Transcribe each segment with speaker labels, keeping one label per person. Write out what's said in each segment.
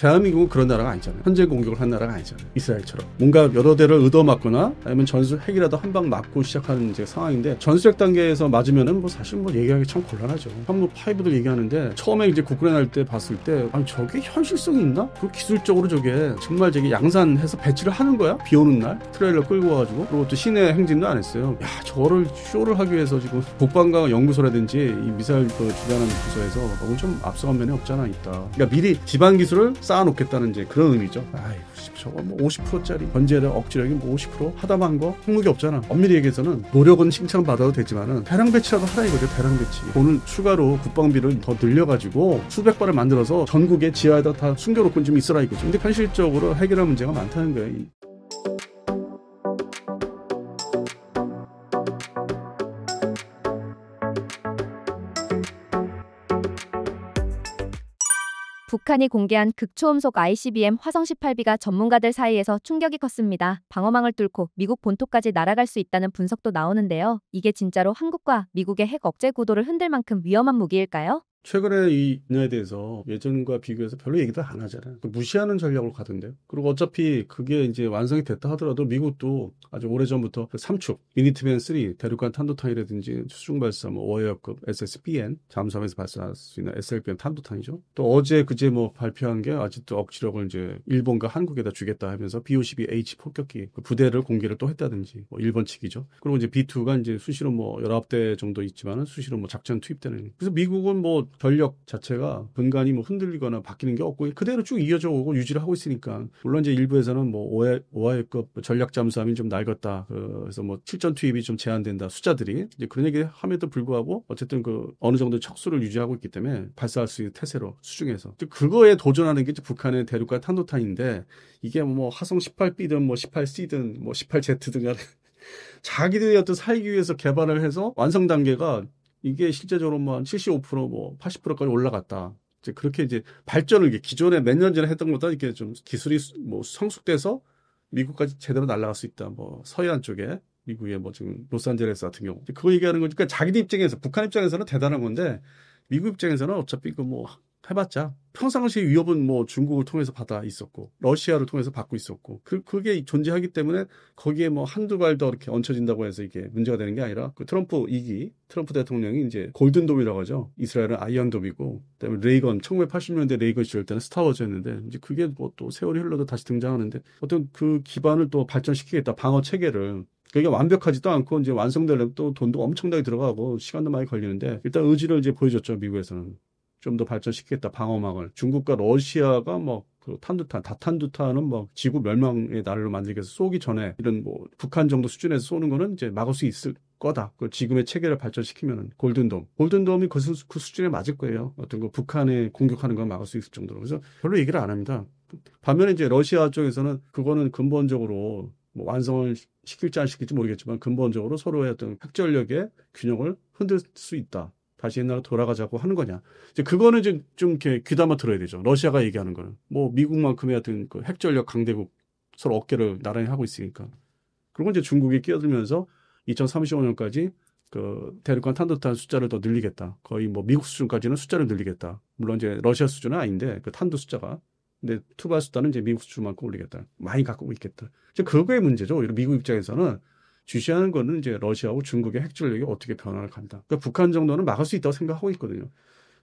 Speaker 1: 대한민국은 그런 나라가 아니잖아요. 현재 공격을 한 나라가 아니잖아요. 이스라엘처럼. 뭔가 여러 대를 얻어맞거나 아니면 전술핵이라도 한 방 맞고 시작하는 이제 상황인데 전술핵 단계에서 맞으면은 뭐 사실 뭐 얘기하기 참 곤란하죠. 한국 5도 얘기하는데 처음에 이제 국군에 날 때 봤을 때 아니 저게 현실성이 있나? 그 기술적으로 저게 정말 저게 양산해서 배치를 하는 거야? 비 오는 날 트레일러 끌고 와가지고 그리고 또 시내 행진도 안 했어요. 야 저거를 쇼를 하기 위해서 지금 국방과 연구소라든지 이 미사일 주관하는 부서에서 너무 좀 앞서간 면이 없잖아 있다. 그러니까 미리 기반 기술을 쌓아놓겠다는 이제 그런 의미죠. 아이고 저거 뭐 50%짜리 번제력 억지력이 뭐 50% 하다만 거 항목이 없잖아. 엄밀히 얘기해서는 노력은 칭찬받아도 되지만은 대량 배치라도 하라 이거죠. 대량 배치. 오늘 추가로 국방비를 더 늘려가지고 수백 발을 만들어서 전국의 지하에다 다 숨겨놓고 좀 있어라 이거죠. 근데 현실적으로 해결할 문제가 많다는 거예요.
Speaker 2: 북한이 공개한 극초음속 ICBM 화성 18B가 전문가들 사이에서 충격이 컸습니다. 방어망을 뚫고 미국 본토까지 날아갈 수 있다는 분석도 나오는데요. 이게 진짜로 한국과 미국의 핵 억제 구도를 흔들 만큼 위험한 무기일까요?
Speaker 1: 최근에 이 분야에 대해서 예전과 비교해서 별로 얘기도 안 하잖아요. 무시하는 전략으로 가던데요. 그리고 어차피 그게 이제 완성이 됐다 하더라도 미국도 아주 오래전부터 그 3축, 미니트맨 3, 대륙간 탄도탄이라든지 수중발사, 뭐 워해역급 SSBN, 잠수함에서 발사할 수 있는 SLBM 탄도탄이죠. 또 어제 그제 뭐 발표한 게 아직도 억지력을 이제 일본과 한국에다 주겠다 하면서 B-52H 폭격기 그 부대를 공개를 또 했다든지 뭐 일본 측이죠. 그리고 이제 B2가 이제 수시로 뭐 19대 정도 있지만은 수시로 뭐 작전 투입되는. 그래서 미국은 뭐 전력 자체가 근간이 뭐 흔들리거나 바뀌는 게 없고 그대로 쭉 이어져 오고 유지를 하고 있으니까 물론 이제 일부에서는 뭐 오하이급 전략 잠수함이 좀 낡았다 그래서 뭐 실전 투입이 좀 제한된다 숫자들이 이제 그런 얘기 함에도 불구하고 어쨌든 그 어느 정도 척수를 유지하고 있기 때문에 발사할 수 있는 태세로 수중에서 그거에 도전하는 게 이제 북한의 대륙간 탄도탄인데 이게 뭐 화성 18B든 뭐 18C든 뭐 18Z든 간에 자기들이 어떤 살기 위해서 개발을 해서 완성 단계가 이게 실제적으로 뭐 75%뭐 80%까지 올라갔다. 이제 그렇게 이제 발전을 기존에 몇 년 전에 했던 것보다 이렇게 좀 기술이 뭐 성숙돼서 미국까지 제대로 날아갈 수 있다. 뭐 서해안 쪽에 미국의 뭐 지금 로스앤젤레스 같은 경우 그거 얘기하는 거니까 자기들 입장에서 북한 입장에서는 대단한 건데 미국 입장에서는 어차피 그 뭐 해봤자 평상시 위협은 뭐 중국을 통해서 받아 있었고 러시아를 통해서 받고 있었고 그게 존재하기 때문에 거기에 뭐 한두 발 더 이렇게 얹혀진다고 해서 이게 문제가 되는 게 아니라 그 트럼프 대통령이 이제 골든돔이라고 하죠. 이스라엘은 아이언돔이고 그다음에 레이건 1980년대 레이건 시절 때는 스타워즈였는데 이제 그게 뭐 또 세월이 흘러도 다시 등장하는데 어떤 그 기반을 또 발전시키겠다 방어 체계를 그게 완벽하지도 않고 이제 완성되려면 또 돈도 엄청나게 들어가고 시간도 많이 걸리는데 일단 의지를 이제 보여줬죠. 미국에서는. 좀 더 발전시키겠다 방어망을. 중국과 러시아가 뭐 그 탄두탄, 다탄두탄은 뭐 지구 멸망의 날로 만들기 위해서 쏘기 전에 이런 뭐 북한 정도 수준에서 쏘는 거는 이제 막을 수 있을 거다. 그 지금의 체계를 발전시키면은 골든돔이 그 수준에 맞을 거예요. 어떤 그 북한에 공격하는 걸 막을 수 있을 정도로. 그래서 별로 얘기를 안 합니다. 반면에 이제 러시아 쪽에서는 그거는 근본적으로 뭐 완성을 시킬지 안 시킬지 모르겠지만 근본적으로 서로의 어떤 핵전력의 균형을 흔들 수 있다. 다시 옛날로 돌아가자고 하는 거냐. 이제 그거는 좀 이렇게 귀담아 들어야 되죠. 러시아가 얘기하는 거는. 뭐 미국만큼의 어떤 그 핵전력 강대국 서로 어깨를 나란히 하고 있으니까. 그리고 이제 중국이 끼어들면서 2035년까지 그 대륙간 탄도탄 숫자를 더 늘리겠다. 거의 뭐 미국 수준까지는 숫자를 늘리겠다. 물론 이제 러시아 수준은 아닌데 그 탄도 숫자가. 근데 투발 숫자는 이제 미국 수준만큼 올리겠다. 많이 갖고 있겠다. 이제 그거의 문제죠. 미국 입장에서는 주시하는 거는 이제 러시아하고 중국의 핵전력이 어떻게 변화를 간다. 그러니까 북한 정도는 막을 수 있다고 생각하고 있거든요.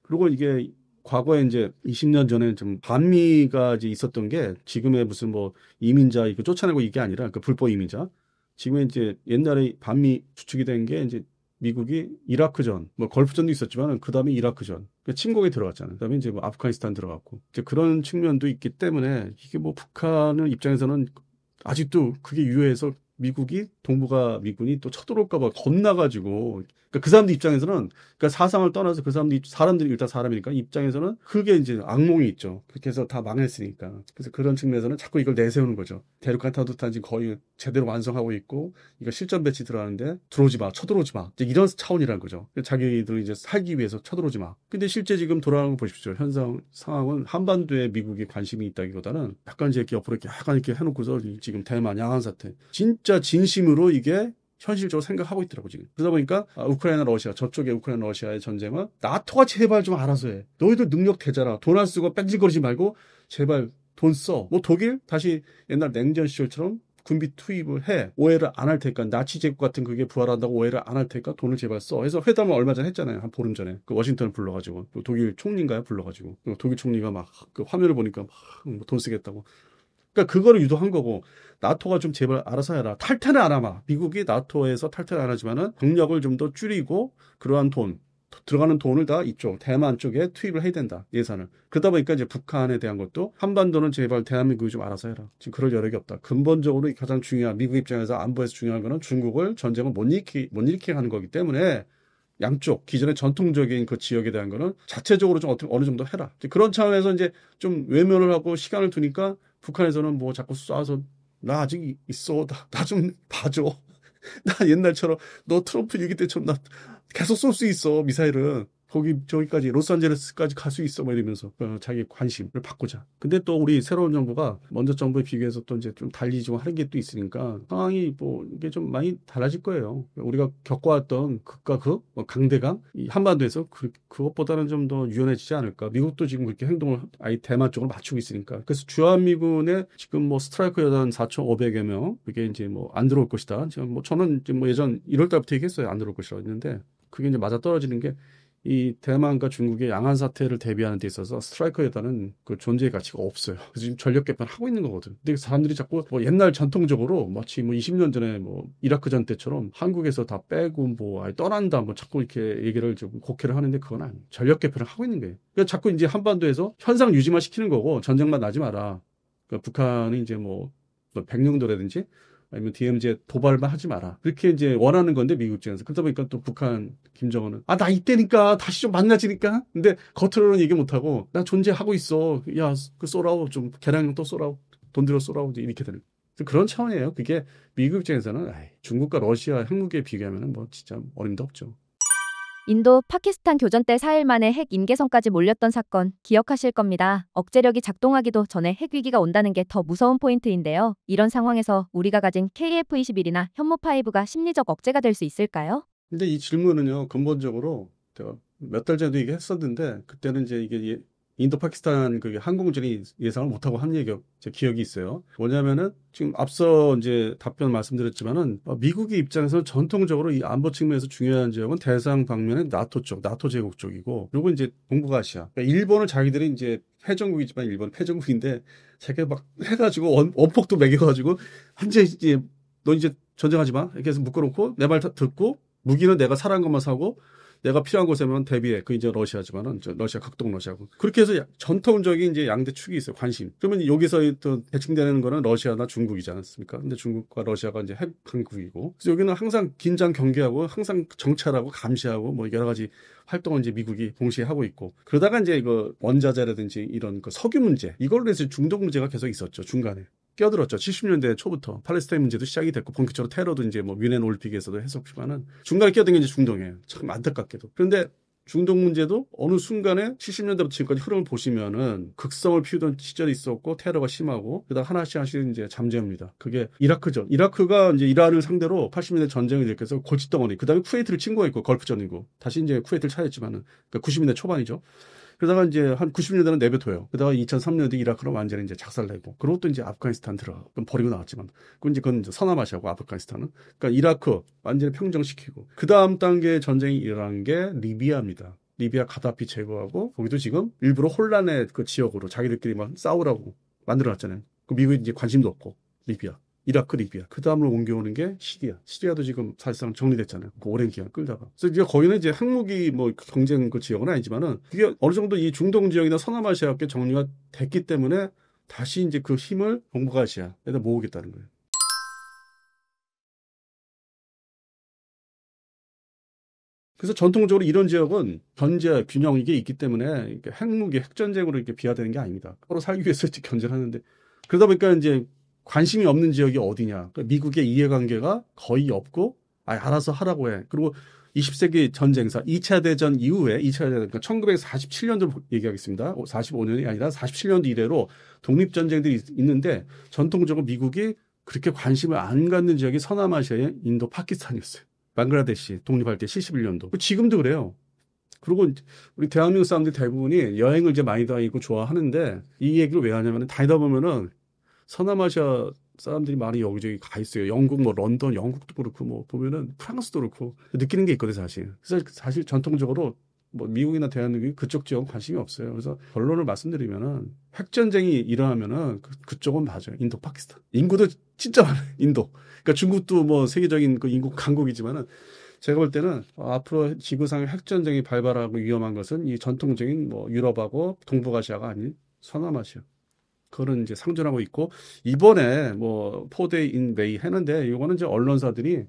Speaker 1: 그리고 이게 과거에 이제 20년 전에 좀 반미가 이제 있었던 게 지금의 무슨 뭐 이민자 이거 쫓아내고 이게 아니라 그 불법 이민자. 지금의 이제 옛날에 반미 주축이 된 게 이제 미국이 이라크전, 뭐 걸프전도 있었지만 그 다음에 이라크전, 그러니까 침공에 들어갔잖아요. 그 다음에 이제 뭐 아프가니스탄 들어갔고 이제 그런 측면도 있기 때문에 이게 뭐 북한은 입장에서는 아직도 그게 유효해서 미국이 동북아 미군이 또 쳐들어올까봐 겁나가지고 그러니까 그 사람들 입장에서는 그러니까 사상을 떠나서 그 사람들이 일단 사람이니까 입장에서는 그게 이제 악몽이 있죠. 그렇게 해서 다 망했으니까. 그래서 그런 측면에서는 자꾸 이걸 내세우는 거죠. 대륙간 탄도탄 지금 거의 제대로 완성하고 있고 이거 실전 배치 들어가는데 들어오지 마, 쳐들어오지 마. 이제 이런 차원이라는 거죠. 자기들 이제 살기 위해서 쳐들어오지 마. 근데 실제 지금 돌아가는 거 보십시오. 현상 상황은 한반도에 미국이 관심이 있다기보다는 약간 이제 옆으로 이렇게 약간 이렇게 해놓고서 지금 대만 양안 사태 진짜 진심으로 이게 현실적으로 생각하고 있더라고 지금. 그러다 보니까 우크라이나 러시아 저쪽에 우크라이나 러시아의 전쟁은 나토가 제발 좀 알아서 해. 너희들 능력 되잖아. 돈 안 쓰고 뺀질거리지 말고 제발 돈 써. 뭐 독일 다시 옛날 냉전 시절처럼 군비 투입을 해. 오해를 안 할 테니까. 나치 제국 같은 그게 부활한다고 오해를 안 할 테니까 돈을 제발 써. 해서 회담을 얼마 전에 했잖아요. 한 보름 전에. 그 워싱턴을 불러가지고. 그 독일 총리인가요? 불러가지고. 독일 총리가 막 그 화면을 보니까 막 돈 쓰겠다고. 그러니까 그거를 유도한 거고 나토가 좀 제발 알아서 해라. 탈퇴는 안 하마. 미국이 나토에서 탈퇴는 안 하지만은 병력을 좀 더 줄이고 그러한 돈 들어가는 돈을 다 이쪽 대만 쪽에 투입을 해야 된다. 예산을. 그러다 보니까 이제 북한에 대한 것도 한반도는 제발 대한민국이 좀 알아서 해라. 지금 그럴 여력이 없다. 근본적으로 가장 중요한 미국 입장에서 안보에서 중요한 거는 중국을 전쟁을 못 일으키게 하는 거기 때문에 양쪽 기존의 전통적인 그 지역에 대한 거는 자체적으로 좀 어느 정도 해라. 그런 차원에서 이제 좀 외면을 하고 시간을 두니까 북한에서는 뭐 자꾸 쏴서 나 아직 있어. 나 좀 봐줘. 나 옛날처럼 너 트럼프 얘기 때처럼 나 계속 쏠 수 있어. 미사일은. 저기까지 로스앤젤레스까지 갈 수 있어. 뭐 이러면서 자기 관심을 받고자. 근데 또 우리 새로운 정부가 먼저 정부에 비교해서 또 이제 좀 달리 좀 하는 게 또 있으니까 상황이 뭐 이게 좀 많이 달라질 거예요. 우리가 겪어왔던 극과 극, 강대강 이 한반도에서 그것보다는 좀 더 유연해지지 않을까. 미국도 지금 그렇게 행동을 아예 대만 쪽으로 맞추고 있으니까. 그래서 주한미군의 지금 뭐 스트라이커 여단 4,500여 명 그게 이제 뭐 안 들어올 것이다. 지금 뭐 저는 이제 뭐 예전 1월 달부터 얘기했어요. 안 들어올 것이라고 했는데 그게 이제 맞아 떨어지는 게 이 대만과 중국의 양안 사태를 대비하는 데 있어서 스트라이커 여단은 그 존재의 가치가 없어요. 그래서 지금 전력 개편하고 있는 거거든. 근데 사람들이 자꾸 뭐 옛날 전통적으로 마치 뭐 20년 전에 뭐 이라크전 때처럼 한국에서 다 빼고 뭐 아예 떠난다 뭐 자꾸 이렇게 얘기를 좀 곡해를 하는데 그건 아니에요. 전력 개편을 하고 있는 거예요. 그러니까 자꾸 이제 한반도에서 현상 유지만 시키는 거고 전쟁만 나지 마라. 그러니까 북한이 이제 뭐 백령도라든지 아니면 DMZ 도발만 하지 마라. 그렇게 이제 원하는 건데 미국 입장에서. 그러다 보니까 또 북한 김정은은 나 이때니까 다시 좀 만나지니까. 근데 겉으로는 얘기 못 하고 나 존재하고 있어. 야, 그 쏘라고 좀 개량 또 쏘라고 돈 들여 쏘라고 이렇게 되는. 그런 차원이에요. 그게 미국 입장에서는 중국과 러시아 핵무기에 비교하면 뭐 진짜 어림도 없죠.
Speaker 2: 인도 파키스탄 교전 때 4일 만에 핵 임계선까지 몰렸던 사건 기억하실 겁니다. 억제력이 작동하기도 전에 핵 위기가 온다는 게 더 무서운 포인트인데요. 이런 상황에서 우리가 가진 KF-21이나 현무5가 심리적 억제가 될 수 있을까요?
Speaker 1: 근데 이 질문은요, 근본적으로 제가 몇 달 전에도 얘기했었는데 그때는 이제 이게 인도 파키스탄 그 항공전이 예상을 못하고 한 얘기가 제 기억이 있어요. 뭐냐면은 지금 앞서 이제 답변 말씀드렸지만은 미국의 입장에서는 전통적으로 이 안보 측면에서 중요한 지역은 대상 방면의 나토 쪽, 나토 제국 쪽이고 그리고 이제 동북아시아. 그러니까 일본은 자기들이 이제 패전국이지만 일본 패전국인데 자기가 막 해가지고 원폭도 매겨가지고 한제 이제 너 이제 전쟁하지 마 이렇게 해서 묶어놓고 내 말 듣고 무기는 내가 사랑한 것만 사고. 내가 필요한 곳에만 대비해. 그 이제 러시아지만은 러시아 극동 러시아고. 그렇게 해서 전통적인 이제 양대 축이 있어요. 관심. 그러면 여기서 또 대칭되는 거는 러시아나 중국이지 않습니까? 근데 중국과 러시아가 이제 핵 강국이고. 그래서 여기는 항상 긴장 경계하고 항상 정찰하고 감시하고 뭐 여러 가지 활동을 이제 미국이 동시에 하고 있고. 그러다가 이제 이거 원자재라든지 이런 그 석유 문제 이걸로 해서 중동 문제가 계속 있었죠. 중간에. 끼어들었죠. 70년대 초부터 팔레스타인 문제도 시작이 됐고 본격적으로 테러도 이제 뭐 뮌헨 올림픽에서도 했었지만은 중간에 끼어든 게 이제 중동이에요. 참 안타깝게도. 그런데 중동 문제도 어느 순간에 70년대부터 지금까지 흐름을 보시면은 극성을 피우던 시절이 있었고 테러가 심하고 그러다 하나씩 이제 잠재웁니다. 그게 이라크전. 이라크가 이제 이란을 상대로 80년대 전쟁을 일으켜서 골칫덩어리. 그다음에 쿠웨이트를 침공했고 걸프전이고 다시 이제 쿠웨이트를 차지했지만은 그러니까 90년대 초반이죠. 그러다가 이제 한 90년대는 내뱉어요. 그러다가 2003년대 이라크로 완전히 이제 작살내고, 그리고 또 이제 아프가니스탄 버리고 나왔지만, 그건 이제 서남아시아고 아프가니스탄은. 그러니까 이라크 완전히 평정시키고, 그 다음 단계의 전쟁이 일어난 게 리비아입니다. 리비아 가다피 제거하고, 거기도 지금 일부러 혼란의 그 지역으로 자기들끼리 막 싸우라고 만들어놨잖아요. 그 미국이 이제 관심도 없고, 리비아. 이라크, 리비아. 그 다음으로 옮겨오는 게 시리아. 시리아도 지금 사실상 정리됐잖아요. 그 오랜 기간 끌다가. 그래서 이제 거기는 이제 핵무기 뭐 경쟁 그 지역은 아니지만은 그게 어느 정도 이 중동 지역이나 서남아시아께 정리가 됐기 때문에 다시 이제 그 힘을 동북아시아에다 모으겠다는 거예요. 그래서 전통적으로 이런 지역은 견제, 균형 이게 있기 때문에 핵무기, 핵전쟁으로 이렇게 비화되는 게 아닙니다. 서로 살기 위해서 견제를 하는데 그러다 보니까 이제 관심이 없는 지역이 어디냐. 그러니까 미국의 이해관계가 거의 없고 알아서 하라고 해. 그리고 20세기 전쟁사 2차 대전 이후에 2차 대전 그러니까 1947년도 얘기하겠습니다. 45년이 아니라 47년도 이래로 독립전쟁들이 있는데 전통적으로 미국이 그렇게 관심을 안 갖는 지역이 서남아시아의 인도 파키스탄이었어요. 방글라데시 독립할 때 71년도. 지금도 그래요. 그리고 우리 대한민국 사람들 대부분이 여행을 이제 많이 다니고 좋아하는데 이 얘기를 왜 하냐면 다니다 보면은 서남아시아 사람들이 많이 여기저기 가 있어요. 영국, 뭐 런던, 영국도 그렇고 뭐 보면은 프랑스도 그렇고 느끼는 게 있거든요, 사실. 그래서 사실 전통적으로 뭐 미국이나 대한민국이 그쪽 지역은 관심이 없어요. 그래서 결론을 말씀드리면은 핵전쟁이 일어나면은 그쪽은 맞아요. 인도, 파키스탄. 인구도 진짜 많아요. 인도. 그러니까 중국도 뭐 세계적인 그 인구 강국이지만은 제가 볼 때는 앞으로 지구상의 핵전쟁이 발발하고 위험한 것은 이 전통적인 뭐 유럽하고 동북아시아가 아닌 서남아시아. 그거는 이제 상존하고 있고 이번에 뭐 포데이 인 메이 했는데 이거는 이제 언론사들이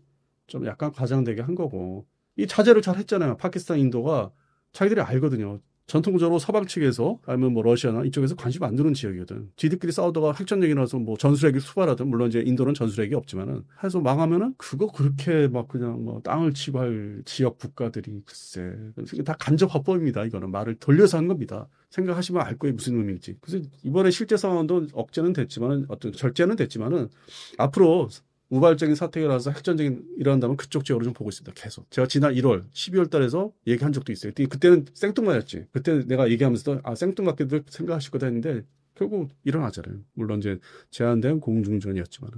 Speaker 1: 좀 약간 과장되게 한 거고 이 자제를 잘 했잖아요. 파키스탄, 인도가 자기들이 알거든요. 전통적으로 서방 측에서 아니면 뭐 러시아나 이쪽에서 관심 안 두는 지역이거든. 지들끼리 싸우다가 핵전쟁이 나서 뭐 전술핵이 수발하든 물론 이제 인도는 전술핵이 없지만은 해서 망하면은 그거 그렇게 막 그냥 뭐 땅을 치고 할 지역 국가들이 글쎄 다 간접 화법입니다. 이거는 말을 돌려서 한 겁니다. 생각하시면 알 거예요 무슨 의미인지. 그래서 이번에 실제 상황도 억제는 됐지만은 어떤 절제는 됐지만은 앞으로 우발적인 사태가 나서 핵전쟁이 일어난다면 그쪽 지역으로 좀 보고 있습니다. 계속. 제가 지난 1월, 12월 달에서 얘기한 적도 있어요. 그때는 생뚱맞았지. 그때 내가 얘기하면서도 생뚱맞게도 생각하실 거다 했는데 결국 일어나잖아요. 물론 이제 제한된 공중전이었지만.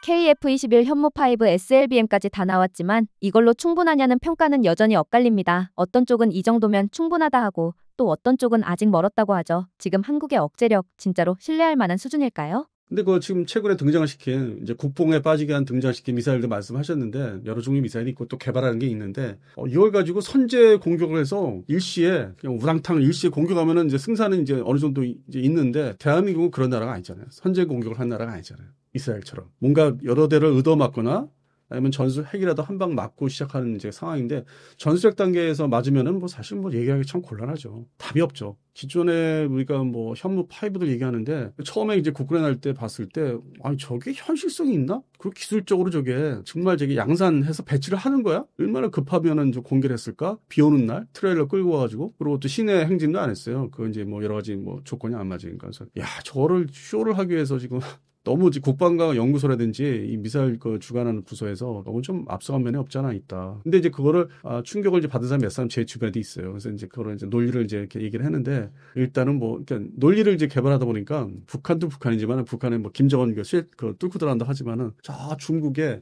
Speaker 2: KF-21 현무5 SLBM까지 다 나왔지만 이걸로 충분하냐는 평가는 여전히 엇갈립니다. 어떤 쪽은 이 정도면 충분하다 하고 또 어떤 쪽은 아직 멀었다고 하죠. 지금 한국의 억제력 진짜로 신뢰할 만한 수준일까요?
Speaker 1: 근데 그 지금 최근에 등장을 시킨 이제 국뽕에 빠지게 한 등장시킨 미사일도 말씀하셨는데 여러 종류 미사일이 있고 또 개발하는 게 있는데 이걸 가지고 선제 공격을 해서 일시에 그냥 우당탕 일시에 공격하면은 이제 승산은 이제 어느 정도 이제 있는데 대한민국은 그런 나라가 아니잖아요. 선제 공격을 한 나라가 아니잖아요. 이스라엘처럼 뭔가 여러 대를 의도맞거나 아니면 전술 핵이라도 한 방 맞고 시작하는 이제 상황인데 전술핵 단계에서 맞으면은 뭐 사실 뭐 얘기하기 참 곤란하죠. 답이 없죠. 기존에 우리가 뭐 현무 5들 얘기하는데 처음에 이제 국군할 때 봤을 때 아니 저게 현실성이 있나? 그 기술적으로 저게 정말 저게 양산해서 배치를 하는 거야? 얼마나 급하면은 좀 공개를 했을까? 비 오는 날 트레일러 끌고 와가지고 그리고 또 시내 행진도 안 했어요. 그 이제 뭐 여러 가지 뭐 조건이 안 맞으니까 그래서 야 저거를 쇼를 하기 위해서 지금 너무 국방과 연구소라든지 이 미사일 그 주관하는 부서에서 너무 좀 앞서간 면이 없잖아 있다. 근데 이제 그거를 충격을 이제 받은 사람 몇 사람 제 주변에도 있어요. 그래서 이제 그거를 이제 논리를 이제 이렇게 얘기를 했는데 일단은 뭐 그러니까 논리를 이제 개발하다 보니까 북한도 북한이지만 북한에 뭐 김정은 그 뚫고 들어간다 하지만은 저 중국에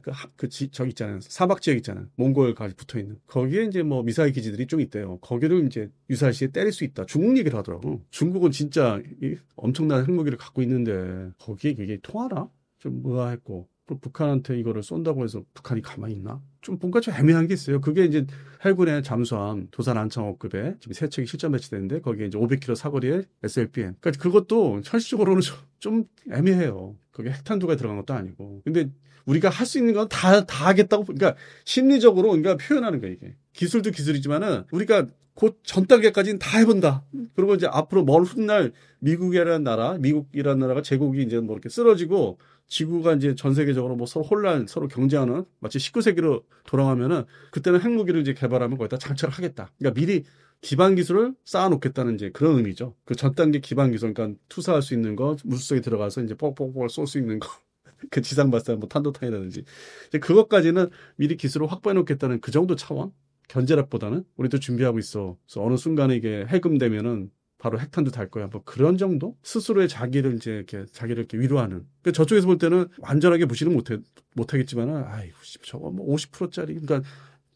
Speaker 1: 저기 있잖아요. 사막 지역 있잖아요. 몽골까지 붙어 있는 거기에 이제 뭐 미사일 기지들이 좀 있대요. 거기를 이제 유사시에 때릴 수 있다. 중국 얘기를 하더라고. 중국은 진짜 엄청난 핵무기를 갖고 있는데 거기에 그게 통하나? 좀 의아했고 북한한테 이거를 쏜다고 해서 북한이 가만히 있나? 좀 뭔가 좀 애매한 게 있어요. 그게 이제 해군의 잠수함 도산 안창호급에 지금 세 척이 실전 배치되는데 거기에 이제 500km 사거리의 SLBM. 그러니까 그것도 현실적으로는 좀 애매해요. 그게 핵탄두가 들어간 것도 아니고. 근데 우리가 할 수 있는 건 다 하겠다고. 그러니까 심리적으로 그러니까 표현하는 거예요 이게. 기술도 기술이지만은 우리가 곧 전 단계까지는 다 해본다. 그리고 이제 앞으로 먼 훗날 미국이라는 나라가 제국이 이제 뭐 이렇게 쓰러지고 지구가 이제 전 세계적으로 뭐 서로 혼란, 서로 경쟁하는 마치 19세기로 돌아가면은 그때는 핵무기를 이제 개발하면 거기다 장착을 하겠다. 그러니까 미리 기반 기술을 쌓아놓겠다는 이제 그런 의미죠. 그 전 단계 기반 기술, 그러니까 투사할 수 있는 거, 물속에 들어가서 이제 뻑뻑뻑 쏠 수 있는 거. 그 지상 발사 뭐 탄도탄이라든지 이제 그것까지는 미리 기술을 확보해 놓겠다는 그 정도 차원. 견제력보다는 우리도 준비하고 있어. 그래서 어느 순간에 이게 해금되면은 바로 핵탄두 달 거야. 뭐 그런 정도? 스스로의 자기를 이렇게 위로하는. 그러니까 저쪽에서 볼 때는 완전하게 무시는 못하겠지만은, 아이고, 저거 뭐 50%짜리. 그러니까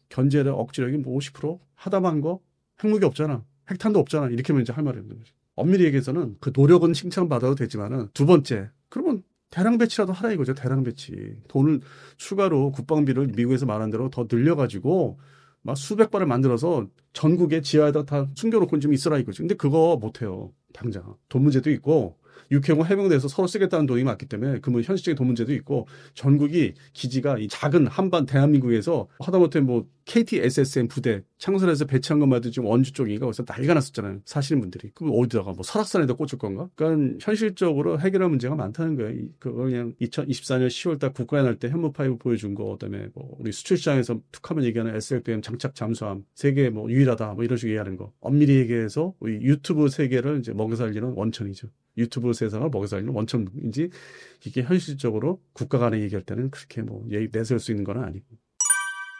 Speaker 1: 견제력, 억지력이 뭐 50%? 하다만 거? 핵무기 없잖아. 핵탄두 없잖아. 이렇게 하면 이제 할 말이 없는 거지. 엄밀히 얘기해서는 그 노력은 칭찬받아도 되지만은 두 번째. 그러면 대량 배치라도 하라 이거죠. 대량 배치. 돈을 추가로 국방비를 미국에서 말한 대로 더 늘려가지고 막 수백 발을 만들어서 전국에 지하에다 다 숨겨놓고 좀 있어라 이거지. 근데 그거 못해요. 당장. 돈 문제도 있고 육해공 해병대에서 서로 쓰겠다는 돈이 많기 때문에 그 뭐 현실적인 돈 문제도 있고 전국이 기지가 이 작은 한반 대한민국에서 하다못해 뭐 KT-SSM 부대 창설해서 배치한 것만 해도 지금 원주 쪽이가 거기서 난리가 났었잖아요. 사시는 분들이. 그럼 어디다가 뭐 설악산에다 꽂을 건가? 그러니까 현실적으로 해결할 문제가 많다는 거예요. 그거 그냥 2024년 10월 달 국가에 날 때 현무5 보여준 거 그다음에 뭐 우리 수출시장에서 툭하면 얘기하는 SLBM 장착 잠수함 세계 뭐 유일하다 뭐 이런 식으로 얘기하는 거. 엄밀히 얘기해서 우리 유튜브 세계를 이제 먹여 살리는 원천이죠. 유튜브 세상을 먹여 살리는 원천인지 이게 현실적으로 국가 간에 얘기할 때는 그렇게 뭐 내세울 수 있는 건 아니고.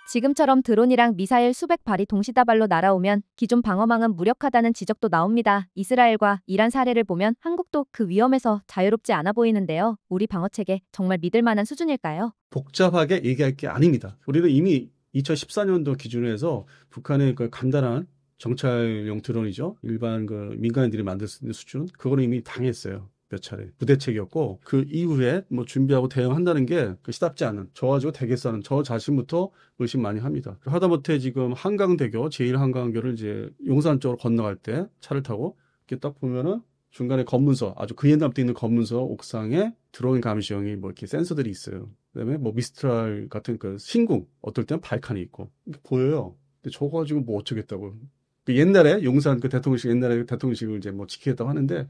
Speaker 2: 지금처럼 드론이랑 미사일 수백 발이 동시다발로 날아오면 기존 방어망은 무력하다는 지적도 나옵니다. 이스라엘과 이란 사례를 보면 한국도 그 위험에서 자유롭지 않아 보이는데요. 우리 방어체계 정말 믿을 만한 수준일까요?
Speaker 1: 복잡하게 얘기할 게 아닙니다. 우리는 이미 2014년도 기준으로 해서 북한의 그 간단한 정찰용 드론이죠. 일반 그 민간인들이 만들 수 있는 수준, 그거는 이미 당했어요. 몇 차례 부대책이었고, 그 이후에 뭐 준비하고 대응한다는 게 시답지 않은, 저 가지고 되겠어는 저 자신부터 의심 많이 합니다. 하다못해 지금 한강대교, 제1한강교를 이제 용산 쪽으로 건너갈 때 차를 타고 이렇게 딱 보면은 중간에 검문소, 아주 그 옛날부터 있는 검문소 옥상에 드론 감시용이 뭐 이렇게 센서들이 있어요. 그다음에 뭐 미스트랄 같은 그 신궁, 어떨 때는 발칸이 있고 보여요. 근데 저거 가지고 뭐 어쩌겠다고. 그 옛날에 용산 그 대통령실, 옛날에 대통령실을 이제 뭐 지키겠다고 하는데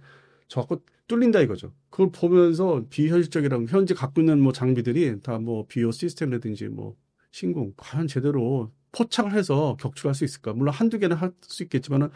Speaker 1: 자꾸 뚫린다 이거죠. 그걸 보면서 비현실적이라고, 현재 갖고 있는 뭐 장비들이 다 뭐 비오 시스템이라든지 뭐 신궁 과연 제대로 포착을 해서 격추할 수 있을까? 물론 한두 개는 할 수 있겠지만은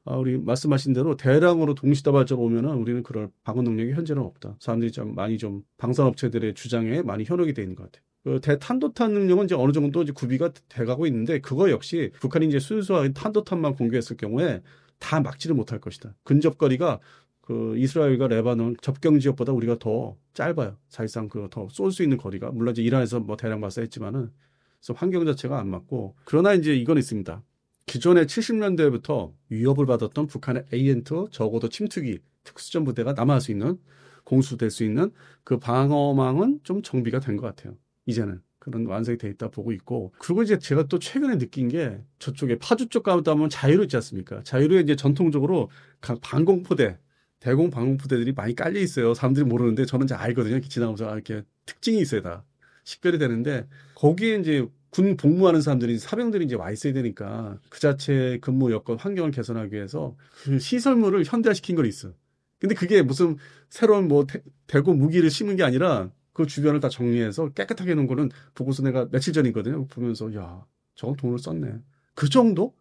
Speaker 1: 우리 말씀하신 대로 대량으로 동시다발적으로 오면은 우리는 그럴 방어 능력이 현재는 없다. 사람들이 좀 많이 좀 방산업체들의 주장에 많이 현혹이 돼 있는 것 같아요. 그 대탄도탄 능력은 이제 어느 정도 이제 구비가 돼가고 있는데, 그거 역시 북한이 이제 순수한 탄도탄만 공격했을 경우에 다 막지를 못할 것이다. 근접거리가 그 이스라엘과 레바논 접경 지역보다 우리가 더 짧아요. 사실상 그 더 쏠 수 있는 거리가. 물론 이제 이란에서 뭐 대량 발사했지만은, 그래서 환경 자체가 안 맞고. 그러나 이제 이건 있습니다. 기존에 70년대부터 위협을 받았던 북한의 A&2, 적어도 침투기 특수전 부대가 남아할 수 있는, 공수될 수 있는 그 방어망은 좀 정비가 된 것 같아요. 이제는 그런 완성이 돼 있다 보고 있고. 그리고 이제 제가 또 최근에 느낀 게, 저쪽에 파주 쪽 가다 보면 자유로 있지 않습니까? 자유로에 이제 전통적으로 각 방공포대, 대공 방공포대들이 많이 깔려 있어요. 사람들이 모르는데 저는 이제 알거든요. 이렇게 지나가면서 이렇게 특징이 있어요. 다 식별이 되는데, 거기에 이제 군 복무하는 사람들이, 사병들이 이제 와 있어야 되니까 그 자체 근무 여건 환경을 개선하기 위해서 그 시설물을 현대화시킨 걸 있어. 근데 그게 무슨 새로운 뭐 대공 무기를 심은 게 아니라 그 주변을 다 정리해서 깨끗하게 해놓은 거는 보고서 내가 며칠 전이거든요. 보면서 야, 저건 돈을 썼네. 그 정도?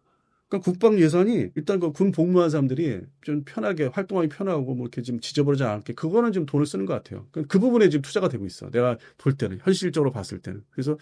Speaker 1: 그러니까 국방 예산이 일단 그 군 복무하는 사람들이 좀 편하게 활동하기 편하고 뭐 이렇게 좀 지저분하지 않게, 그거는 좀 돈을 쓰는 것 같아요. 그 부분에 지금 투자가 되고 있어. 내가 볼 때는, 현실적으로 봤을 때는. 그래서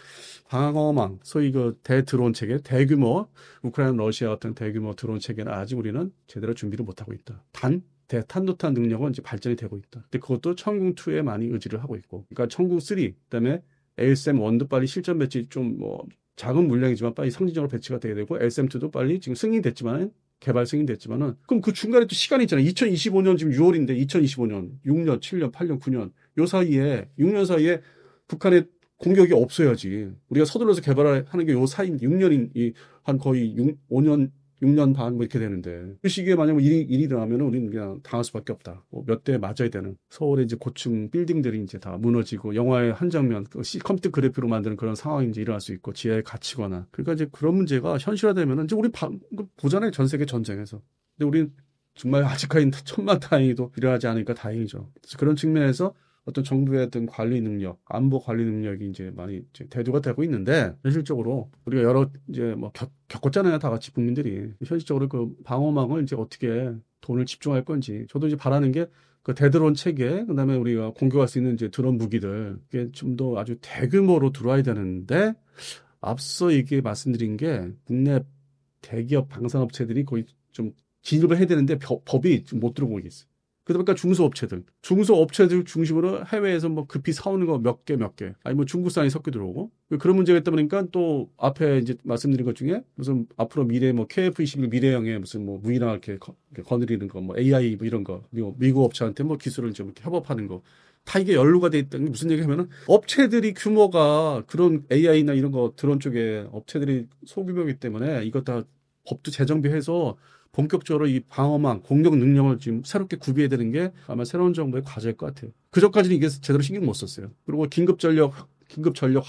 Speaker 1: 방어망, 소위 그 대드론 체계, 대규모 우크라이나 러시아 같은 대규모 드론 체계는 아직 우리는 제대로 준비를 못 하고 있다. 단 대탄도탄 능력은 이제 발전이 되고 있다. 근데 그것도 천궁2에 많이 의지를 하고 있고. 그러니까 천궁3, 그다음에 LSM1도 빨리 실전 배치 좀 뭐 작은 물량이지만 빨리 상징적으로 배치가 돼야 되고, LSM2도 빨리 지금 승인됐지만, 개발 승인됐지만은, 그럼 그 중간에 또 시간이 있잖아요. 2025년 지금 6월인데 2025년, 6년, 7년, 8년, 9년 요 사이에, 6년 사이에 북한의 공격이 없어야지. 우리가 서둘러서 개발하는 게 요 사이 6년인, 한 거의 5년, 6년 반 뭐 이렇게 되는데, 그 시기에 만약에 일이 일어나면 우리는 그냥 당할 수밖에 없다. 뭐 몇 대 맞아야 되는, 서울의 이제 고층 빌딩들이 이제 다 무너지고, 영화의 한 장면, 컴퓨터 그래픽으로 만드는 그런 상황이 이제 일어날 수 있고, 지하에 갇히거나. 그러니까 이제 그런 문제가 현실화되면은 이제 우리 보잖아요. 전 세계 전쟁에서. 근데 우리는 정말 아직까지 천만 다행히도 일어나지 않으니까 다행이죠. 그래서 그런 측면에서 어떤 정부의 어떤 관리 능력, 안보 관리 능력이 이제 많이 이제 대두가 되고 있는데, 현실적으로 우리가 여러 이제 뭐 겪었잖아요. 다 같이 국민들이. 현실적으로 그 방어망을 이제 어떻게 돈을 집중할 건지. 저도 이제 바라는 게 그 대드론 체계, 그다음에 우리가 공격할 수 있는 이제 드론 무기들, 이게 좀 더 아주 대규모로 들어와야 되는데, 앞서 얘기 말씀드린 게 국내 대기업 방산업체들이 거의 좀 진입을 해야 되는데 법이 좀 못 들어오고 있어요. 그러다 보니까 중소업체들 중심으로 해외에서 뭐 급히 사오는 거 몇 개, 아니 뭐 중국산이 섞여 들어오고, 그런 문제가 있다 보니까 또 앞에 이제 말씀드린 것 중에 무슨 앞으로 미래 뭐 KF-21 미래형의 무슨 뭐 무인화 이렇게 거느리는 거, 뭐 AI 뭐 이런 거, 미국 업체한테 뭐 기술을 좀 이렇게 협업하는 거, 다 이게 연루가 돼 있다는 게 무슨 얘기 하면은, 업체들이 규모가 그런 AI나 이런 거 드론 쪽에 업체들이 소규모이기 때문에 이거 다 법도 재정비해서 본격적으로 이 방어망, 공격 능력을 지금 새롭게 구비해야 되는 게 아마 새로운 정부의 과제일 것 같아요. 그전까지는 이게 제대로 신경 못 썼어요. 그리고 긴급 전력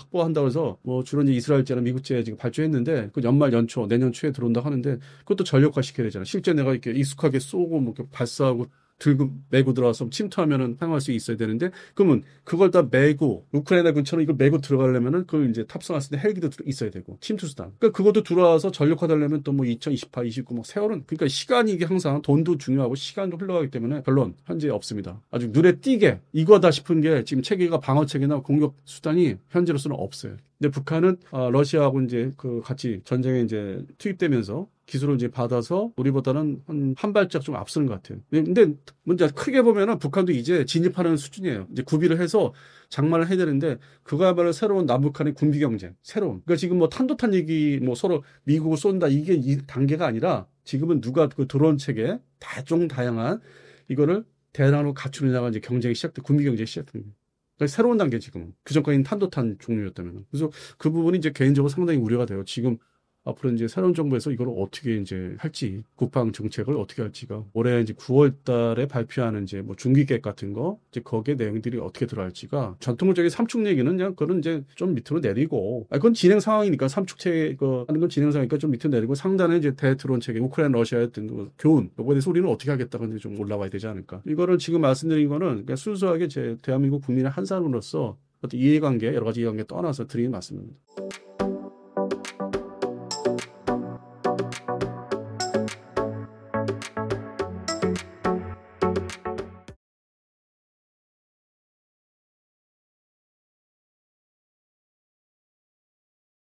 Speaker 1: 확보한다고 해서 뭐 주로 이제 이스라엘제나 미국제 지금 발주했는데, 그 연말 연초, 내년 초에 들어온다고 하는데, 그것도 전력화 시켜야 되잖아. 실제 내가 이렇게 익숙하게 쏘고 뭐 이렇게 발사하고 들고 메고 들어와서 침투하면은 사용할 수 있어야 되는데 그러면 그걸 다 메고 우크라이나 군처럼 이걸 메고 들어가려면은 그걸 이제 탑승했을 때 헬기도 있어야 되고 침투 수단. 그러니까 그것도 들어와서 전력화되려면 또 뭐 2028, 29, 뭐 세월은 그러니까 시간이 이게 항상 돈도 중요하고 시간도 흘러가기 때문에 별로 현재 없습니다. 아주 눈에 띄게 이거다 싶은 게 지금 체계가 방어 체계나 공격 수단이 현재로서는 없어요. 근데 북한은 러시아하고 이제 그 같이 전쟁에 이제 투입되면서 기술을 이제 받아서 우리보다는 한 발짝 좀 앞서는 것 같아요. 근데 문제 크게 보면은 북한도 이제 진입하는 수준이에요. 이제 구비를 해서 장만을 해야 되는데 그거야말로 새로운 남북한의 군비 경쟁, 새로운. 그러니까 지금 뭐 탄도탄 얘기 뭐 서로 미국을 쏜다 이게 이 단계가 아니라 지금은 누가 그 드론 체계 다양한 이거를 대량으로 갖추느냐가 이제 경쟁이 시작돼 군비 경쟁이 시작됩니다. 그러니까 새로운 단계 지금 그 전까지는 탄도탄 종류였다면 그래서 그 부분이 이제 개인적으로 상당히 우려가 돼요. 지금 앞으로 이제 새로운 정부에서 이걸 어떻게 이제 할지, 국방 정책을 어떻게 할지가 올해 이제 9월 달에 발표하는 이제 뭐 중기 계획 같은 거, 이제 거기에 내용들이 어떻게 들어갈지가 전통적인 삼축 얘기는 그냥 그건 이제 좀 밑으로 내리고, 그건 진행 상황이니까 삼축체 하는 건 진행 상황이니까 좀 밑으로 내리고 상단에 이제 대드론 체계, 우크라이나 러시아의 교훈, 이거에 대해서 우리는 어떻게 하겠다고 좀 올라와야 되지 않을까. 이거를 지금 말씀드린 거는 그냥 순수하게 제 대한민국 국민의 한 사람으로서 어떤 이해관계, 여러 가지 이해관계 떠나서 드리는 말씀입니다.